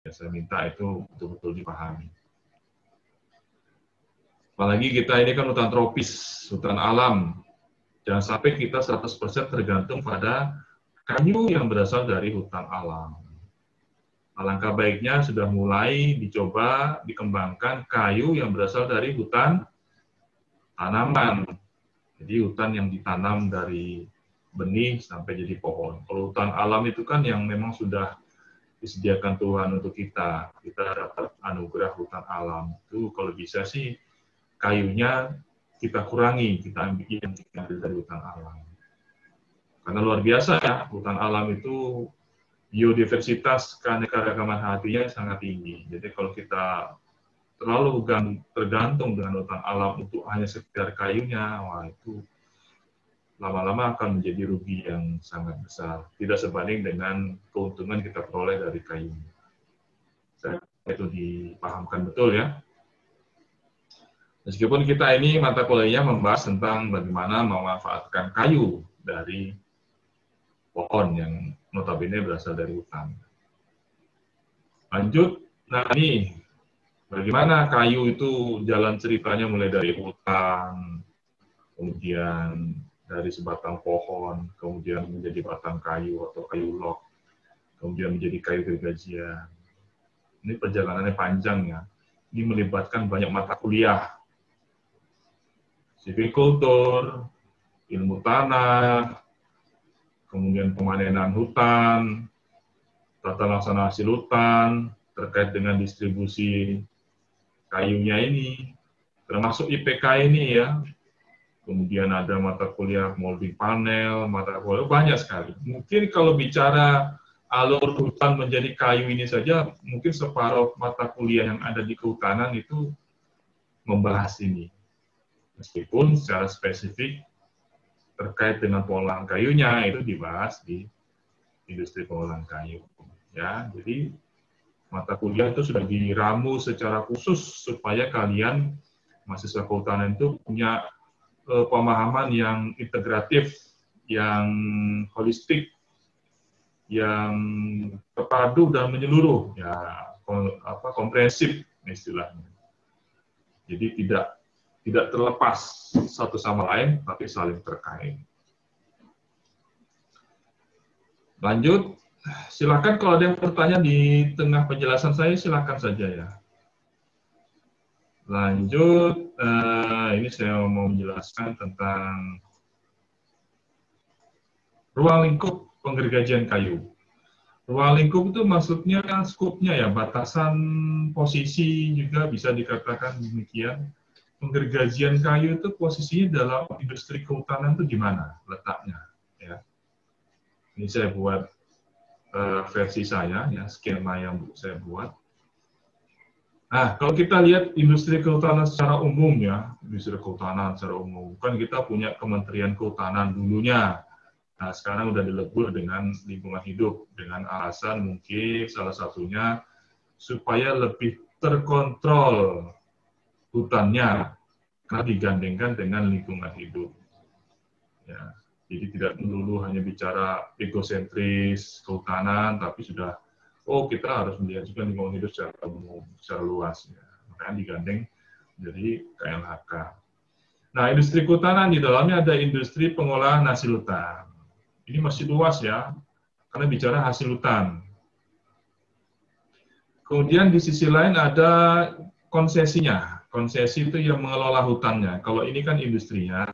Ya, saya minta itu betul-betul dipahami. Apalagi kita ini kan hutan tropis, hutan alam. Jangan sampai kita 100% tergantung pada kayu yang berasal dari hutan alam. Alangkah baiknya sudah mulai dicoba dikembangkan kayu yang berasal dari hutan tanaman. Jadi hutan yang ditanam dari benih sampai jadi pohon. Kalau hutan alam itu kan yang memang sudah disediakan Tuhan untuk kita. Kita dapat anugerah hutan alam. Itu kalau bisa sih kayunya kita kurangi, kita ambil yang diambil dari hutan alam. Karena luar biasa ya, hutan alam itu biodiversitas keanekaragaman hayatinya sangat tinggi. Jadi kalau kita terlalu tergantung dengan hutan alam untuk hanya sekedar kayunya, wah itu lama-lama akan menjadi rugi yang sangat besar. Tidak sebanding dengan keuntungan kita peroleh dari kayu. Itu dipahamkan betul ya. Meskipun kita ini mata kuliahnya membahas tentang bagaimana memanfaatkan kayu dari pohon yang notabene berasal dari hutan. Lanjut, nah ini bagaimana kayu itu jalan ceritanya mulai dari hutan, kemudian dari sebatang pohon, kemudian menjadi batang kayu atau kayu log, kemudian menjadi kayu gergajian. Ini perjalanannya panjang ya. Ini melibatkan banyak mata kuliah. Silvikultur, ilmu tanah, kemudian pemanenan hutan, tata laksana hasil hutan, terkait dengan distribusi kayunya ini, termasuk IPK ini ya. Kemudian ada mata kuliah molding panel, mata kuliah banyak sekali. Mungkin kalau bicara alur hutan menjadi kayu ini saja, mungkin separuh mata kuliah yang ada di kehutanan itu membahas ini. Meskipun secara spesifik terkait dengan pengolahan kayunya itu dibahas di industri pengolahan kayu. Ya, jadi mata kuliah itu sudah diramu secara khusus supaya kalian mahasiswa kehutanan itu punya pemahaman yang integratif, yang holistik, yang terpadu dan menyeluruh, ya komprehensif istilahnya. Jadi tidak terlepas satu sama lain, tapi saling terkait. Lanjut, silakan kalau ada yang bertanya di tengah penjelasan saya, silakan saja ya. Lanjut, ini saya mau menjelaskan tentang ruang lingkup penggergajian kayu. Ruang lingkup itu maksudnya skupnya ya, batasan posisi juga bisa dikatakan demikian. Penggergajian kayu itu posisinya dalam industri kehutanan itu di mana letaknya? Ya. Ini saya buat versi saya, ya skema yang saya buat. Nah, kalau kita lihat industri kehutanan secara umum ya, industri kehutanan secara umum, kan kita punya Kementerian Kehutanan dulunya. Nah, sekarang udah dilebur dengan lingkungan hidup, dengan alasan mungkin salah satunya supaya lebih terkontrol hutannya, karena digandengkan dengan lingkungan hidup. Ya, jadi tidak melulu hanya bicara egosentris kehutanan, tapi sudah, kita harus melihat juga lingkungan hidup secara umum, secara luas. Ya. Makanya digandeng jadi KLHK. Nah, industri kehutanan di dalamnya ada industri pengolahan hasil hutan. Ini masih luas ya, karena bicara hasil hutan. Kemudian di sisi lain ada konsesinya. Konsesi itu yang mengelola hutannya. Kalau ini kan industrinya,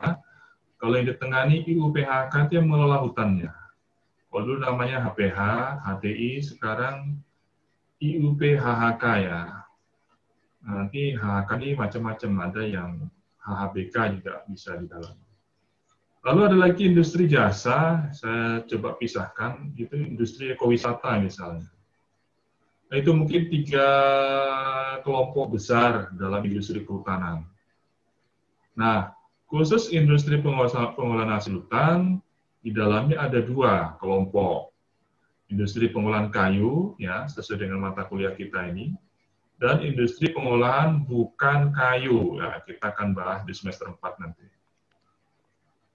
kalau yang ditengani IUPHK itu yang mengelola hutannya. Kalau dulu namanya HPH, HTI, sekarang IUPHK ya. Nanti HHK ini macam-macam, ada yang HHBK juga bisa di dalam. Lalu ada lagi industri jasa, saya coba pisahkan, itu industri ekowisata misalnya. Nah, itu mungkin 3 kelompok besar dalam industri kehutanan. Nah, khusus industri pengolahan hasil hutan, di dalamnya ada 2 kelompok. Industri pengolahan kayu, ya, sesuai dengan mata kuliah kita ini, dan industri pengolahan bukan kayu. Ya, kita akan bahas di semester 4 nanti.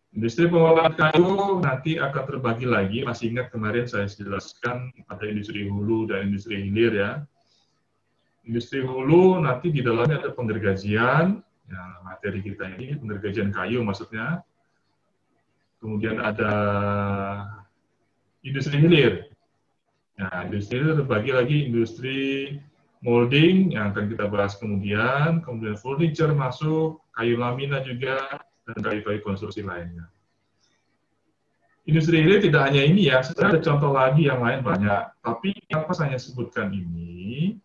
Industri pengolahan kayu nanti akan terbagi lagi, masih ingat kemarin saya jelaskan ada industri hulu dan industri hilir ya. Industri hulu nanti di dalamnya ada penggergajian, ya, materi kita ini penggergajian kayu maksudnya. Kemudian ada industri hilir. Nah, industri hilir terbagi lagi industri molding yang akan kita bahas kemudian furniture masuk, kayu lamina juga, dan kayu-kayu konstruksi lainnya. Industri hilir tidak hanya ini ya, sebenarnya ada contoh lagi yang lain banyak. Tapi apa saya sebutkan ini,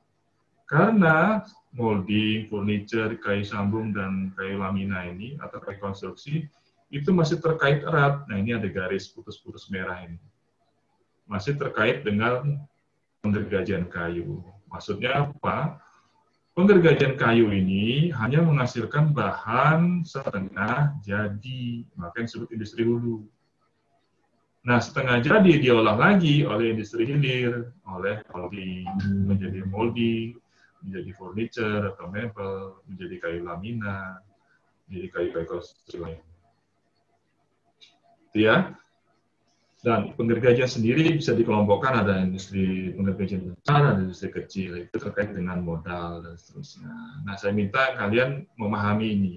karena molding, furniture, kayu sambung, dan kayu lamina ini, atau kayu konstruksi, itu masih terkait erat. Nah, ini ada garis putus-putus merah ini. Masih terkait dengan penggergajian kayu. Maksudnya apa? Penggergajian kayu ini hanya menghasilkan bahan setengah jadi, makanya disebut industri hulu. Nah, setengah jadi diolah lagi oleh industri hilir, oleh molding, menjadi molding, menjadi furniture atau mebel, menjadi kayu lamina, menjadi kayu-kayu konstruksi lain. Itu ya. Dan penggergajian sendiri bisa dikelompokkan, ada industri penggergajian besar, ada industri kecil, itu terkait dengan modal dan seterusnya. Nah, saya minta kalian memahami ini.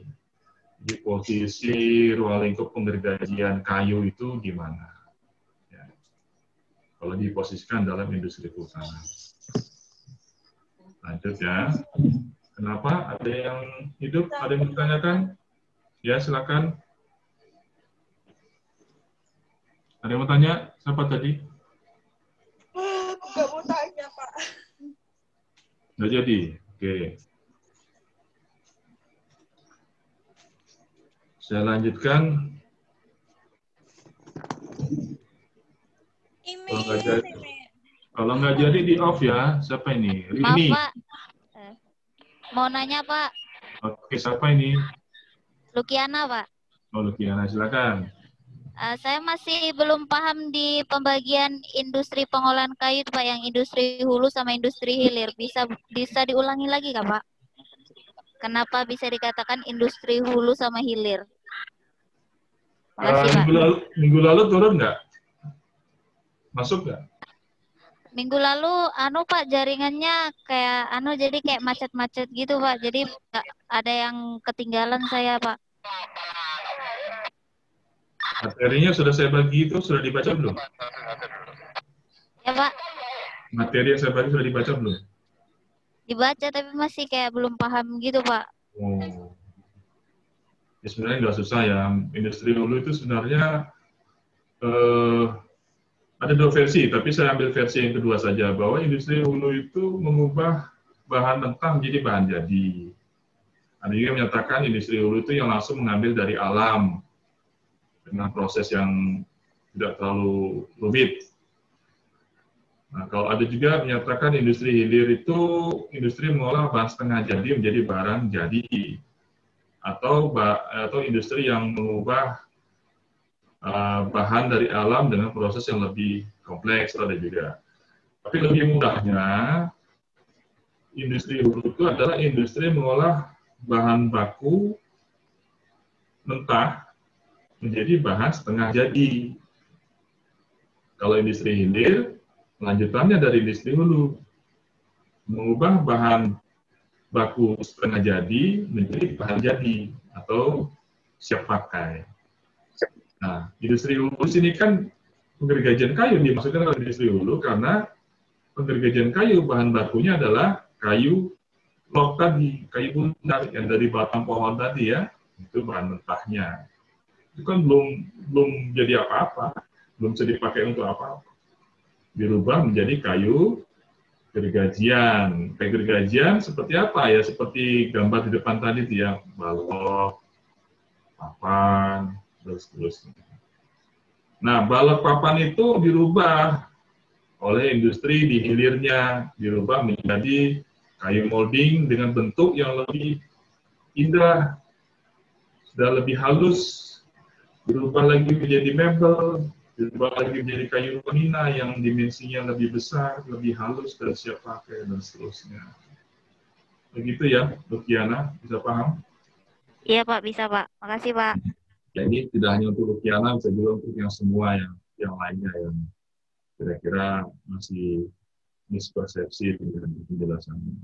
Di posisi ruang lingkup penggergajian kayu itu gimana? Ya. Kalau diposisikan dalam industri kehutanan. Lanjut ya. Kenapa? Ada yang hidup? Ada yang ditanyakan? Ya, silakan. Ada yang mau tanya? Siapa tadi? Nggak mau tanya, Pak. Nggak jadi? Oke. Saya lanjutkan. Kalau nggak jadi di off ya. Siapa ini? Maaf, Rini. Pak. Mau nanya, Pak. Oke, siapa ini? Lukiana, Pak. Oh, Lukiana, silakan. Saya masih belum paham di pembagian industri pengolahan kayu, Pak, yang industri hulu sama industri hilir. Bisa diulangi lagi, Kak, Pak? Kenapa bisa dikatakan industri hulu sama hilir? Makasih, Pak. Minggu lalu turun nggak? Masuk nggak? Minggu lalu, Pak, jaringannya jadi kayak macet-macet gitu, Pak. Jadi ada yang ketinggalan saya, Pak. Materinya sudah saya bagi itu, sudah dibaca belum? Ya, Pak. Materi yang saya bagi sudah dibaca belum? Dibaca, tapi masih kayak belum paham gitu, Pak. Oh. Ya, sebenarnya nggak susah ya. Industri hulu itu sebenarnya ada dua versi, tapi saya ambil versi yang kedua saja, bahwa industri hulu itu mengubah bahan mentah menjadi bahan jadi. Ada juga yang menyatakan industri hulu itu yang langsung mengambil dari alam, dengan proses yang tidak terlalu rumit. Nah, kalau ada juga menyatakan industri hilir itu industri mengolah bahan setengah jadi menjadi barang jadi, atau industri yang mengubah bahan dari alam dengan proses yang lebih kompleks, ada juga. Tapi lebih mudahnya, industri hulu itu adalah industri mengolah bahan baku mentah menjadi bahan setengah jadi. Kalau industri hilir, lanjutannya dari industri hulu, mengubah bahan baku setengah jadi menjadi bahan jadi atau siap pakai. Nah, industri hulu sini kan penggergajian kayu dimaksudkan oleh industri hulu karena penggergajian kayu bahan bakunya adalah kayu log tadi, kayu bundar yang dari batang pohon tadi ya, itu bahan mentahnya. Itu kan belum jadi apa-apa, belum bisa dipakai untuk apa-apa. Dirubah menjadi kayu gergajian. Kayu gergajian seperti apa ya? Seperti gambar di depan tadi ya, balok, papan, dan seterusnya. Nah, balok papan itu dirubah oleh industri di hilirnya, dirubah menjadi kayu molding dengan bentuk yang lebih indah, sudah lebih halus, berubah lagi menjadi mebel, berubah lagi menjadi kayu lamina yang dimensinya lebih besar, lebih halus, dan siap pakai, dan seterusnya. Begitu ya, Lukiana, bisa paham? Iya, Pak, bisa, Pak. Makasih, Pak. Jadi tidak hanya untuk Lukiana, bisa juga untuk yang semua yang lainnya yang kira-kira masih mispersepsi dengan penjelasannya.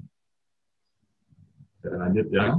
Saya lanjut ya.